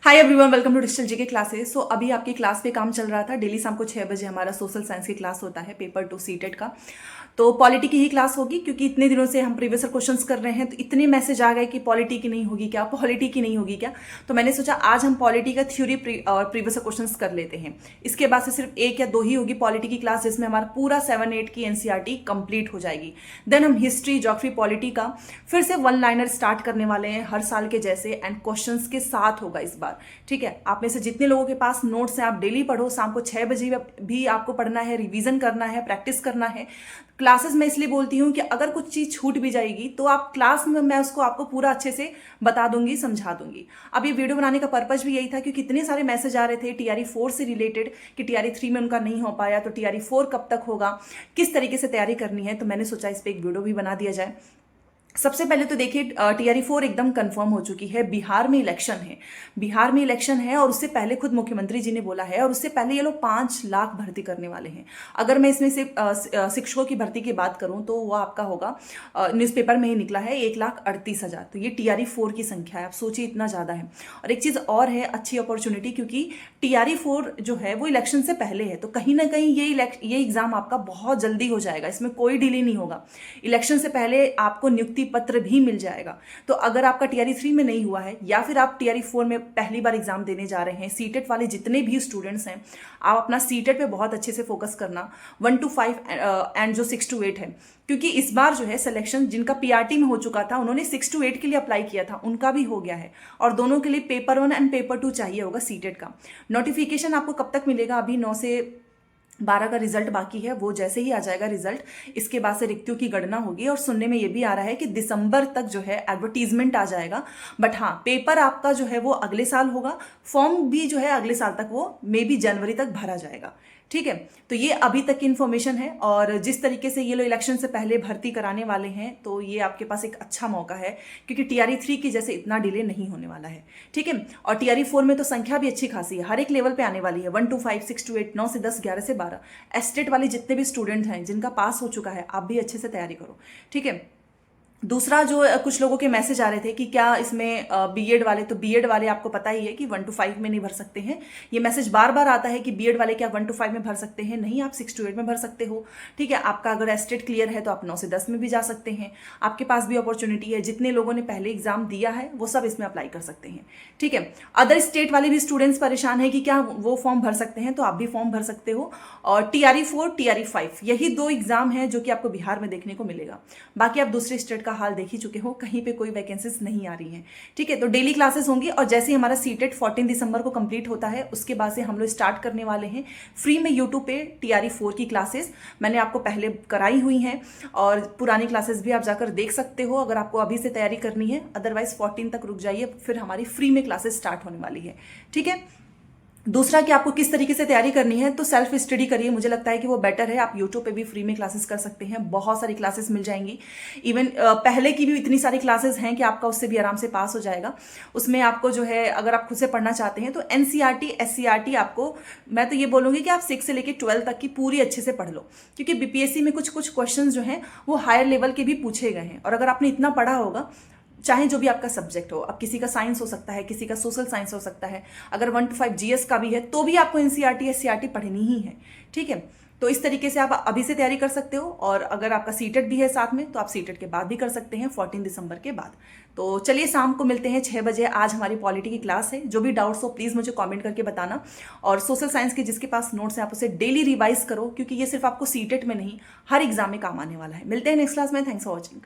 Hi everyone, welcome to digital GK classes. So अभी आपकी class पे काम चल रहा था। डेली शाम को 6 बजे हमारा सोशल साइंस की क्लास होता है, पेपर 2 सीटेट का। तो पॉलिटी की ही क्लास होगी, क्योंकि इतने दिनों से हम प्रीवियस क्वेश्चंस कर रहे हैं, तो इतने मैसेज आ गए कि पॉलिटी की नहीं होगी क्या, पॉलिटी की नहीं होगी क्या। तो मैंने सोचा आज हम पॉलिटी का थ्योरी और प्रीवियस क्वेश्चंस कर लेते हैं। इसके बाद से सिर्फ 1 या 2 ही होगी पॉलिटी की क्लास, जिसमें हमारा पूरा 7-8 की एनसीईआरटी कंप्लीट हो जाएगी। देन हम हिस्ट्री, ज्योग्राफी, पॉलिटी का फिर से 1 लाइनर स्टार्ट करने वाले हैं हर साल के जैसे, एंड क्वेश्चंस के साथ होगा इस बार। ठीक है, आप में से जितने लोगों के पास नोट्स हैं आप डेली पढ़ो। शाम को 6 बजे भी आपको पढ़ना है, रिवीजन करना है, प्रैक्टिस करना है। क्लासेस में इसलिए बोलती हूँ कि अगर कुछ चीज़ छूट भी जाएगी तो आप क्लास में मैं उसको आपको पूरा अच्छे से बता दूंगी, समझा दूंगी। अब ये वीडियो बनाने का पर्पज भी यही था, क्योंकि इतने सारे मैसेज आ रहे थे टीआरई 4 से रिलेटेड कि टीआरई 3 में उनका नहीं हो पाया, तो टीआरई 4 कब तक होगा, किस तरीके से तैयारी करनी है। तो मैंने सोचा इस पर एक वीडियो भी बना दिया जाए। सबसे पहले तो देखिए, टीआरई 4 एकदम कंफर्म हो चुकी है। बिहार में इलेक्शन है, बिहार में इलेक्शन है, और उससे पहले खुद मुख्यमंत्री जी ने बोला है, और उससे पहले ये लोग 5 लाख भर्ती करने वाले हैं। अगर मैं इसमें से शिक्षकों की भर्ती की बात करूं तो वो आपका होगा, न्यूज़पेपर में ही निकला है 1,38,000। तो ये टीआरई 4 की संख्या है। आप सोचिए इतना ज़्यादा है। और एक चीज़ और है, अच्छी अपॉर्चुनिटी, क्योंकि टीआरई 4 जो है वो इलेक्शन से पहले है, तो कहीं ना कहीं ये एग्जाम आपका बहुत जल्दी हो जाएगा। इसमें कोई डिले नहीं होगा। इलेक्शन से पहले आपको नियुक्ति पत्र भी मिल जाएगा। तो अगर आपका टीआरई 3 में नहीं हुआ है, या फिर आप टीआरई 4 में पहली बार एग्जाम देने जा रहे हैं, सीटेट वाले जितने भी स्टूडेंट्स हैं, आप अपना सीटेट पे बहुत अच्छे से फोकस करना। 1 to 5 एंड जो 6 to 8 है, क्योंकि इस बार जो है सिलेक्शन जिनका पीआरटी में हो चुका था, उन्होंने 6 to 8 के लिए अप्लाई किया था, उनका भी हो गया है। और दोनों के लिए पेपर 1 एंड पेपर 2 चाहिए होगा सीटेट का। नोटिफिकेशन आपको कब तक मिलेगा? अभी 9 से 12 का रिजल्ट बाकी है। वो जैसे ही आ जाएगा रिजल्ट, इसके बाद से रिक्तियों की गणना होगी। और सुनने में ये भी आ रहा है कि दिसंबर तक जो है एडवर्टीजमेंट आ जाएगा। बट हाँ, पेपर आपका जो है वो अगले साल होगा। फॉर्म भी जो है अगले साल तक, वो मे बी जनवरी तक भरा जाएगा। ठीक है, तो ये अभी तक की इन्फॉर्मेशन है। और जिस तरीके से ये लोग इलेक्शन से पहले भर्ती कराने वाले हैं, तो ये आपके पास एक अच्छा मौका है, क्योंकि टीआरई 3 की जैसे इतना डिले नहीं होने वाला है। ठीक है, और टीआरई 4 में तो संख्या भी अच्छी खासी है, हर एक लेवल पे आने वाली है। 1 to 5, 6 to 8, 9 से 10, 11 से 12। एस्टेट वाले जितने भी स्टूडेंट हैं जिनका पास हो चुका है, आप भी अच्छे से तैयारी करो। ठीक है, दूसरा जो कुछ लोगों के मैसेज आ रहे थे कि क्या इसमें बीएड वाले, तो बीएड वाले आपको पता ही है कि 1 to 5 में नहीं भर सकते हैं। ये मैसेज बार बार आता है कि बीएड वाले क्या 1 to 5 में भर सकते हैं? नहीं, आप 6 to 8 में भर सकते हो। ठीक है, आपका अगर एस्टेट क्लियर है तो आप 9 से 10 में भी जा सकते हैं। आपके पास भी अपॉर्चुनिटी है। जितने लोगों ने पहले एग्जाम दिया है वो सब इसमें अप्लाई कर सकते हैं। ठीक है, अदर स्टेट वाले भी स्टूडेंट्स परेशान है कि क्या वो फॉर्म भर सकते हैं, तो आप भी फॉर्म भर सकते हो। और टीआरई 4, टीआरई 5, यही 2 एग्जाम है जो कि आपको बिहार में देखने को मिलेगा। बाकी आप दूसरे स्टेट का हाल देख ही चुके हो, कहीं पे कोई वैकेंसीज नहीं आ रही हैं। ठीक है, तो डेली क्लासेस होंगी। और जैसे ही हमारा सीटेट 14 दिसंबर को कंप्लीट होता है, उसके बाद से हम लोग स्टार्ट करने वाले हैं फ्री में यूट्यूब पे टीआरई 4 की क्लासेस। मैंने आपको पहले कराई हुई हैं, और पुरानी क्लासेस भी आप जाकर देख सकते हो अगर आपको अभी से तैयारी करनी है। अदरवाइज 14 तक रुक जाइए, फिर हमारी फ्री में क्लासेस स्टार्ट होने वाली है। ठीक है, दूसरा कि आपको किस तरीके से तैयारी करनी है, तो सेल्फ स्टडी करिए। मुझे लगता है कि वो बेटर है। आप यूट्यूब पे भी फ्री में क्लासेस कर सकते हैं, बहुत सारी क्लासेस मिल जाएंगी। इवन पहले की भी इतनी सारी क्लासेस हैं कि आपका उससे भी आराम से पास हो जाएगा। उसमें आपको जो है, अगर आप खुद से पढ़ना चाहते हैं तो एनसीईआरटी, एससीईआरटी आपको, मैं तो ये बोलूँगी कि आप 6 से लेकर 12 तक की पूरी अच्छे से पढ़ लो, क्योंकि बीपीएससी में कुछ कुछ क्वेश्चन जो हैं वो हायर लेवल के भी पूछे गए हैं। और अगर आपने इतना पढ़ा होगा, चाहे जो भी आपका सब्जेक्ट हो, अब किसी का साइंस हो सकता है, किसी का सोशल साइंस हो सकता है, अगर 1 to 5 जीएस का भी है, तो भी आपको एनसीईआरटी, एससीईआरटी पढ़नी ही है। ठीक है, तो इस तरीके से आप अभी से तैयारी कर सकते हो। और अगर आपका सीटेट भी है साथ में, तो आप सीटेट के बाद भी कर सकते हैं, 14 दिसंबर के बाद। तो चलिए, शाम को मिलते हैं 6 बजे। आज हमारी पॉलिटी की क्लास है। जो भी डाउट्स हो प्लीज़ मुझे कमेंट करके बताना। और सोशल साइंस के जिसके पास नोट्स हैं, आप उसे डेली रिवाइज करो, क्योंकि ये सिर्फ आपको सीटेट में नहीं, हर एग्जाम में काम आने वाला है। मिलते हैं नेक्स्ट क्लास में। Thanks for watching.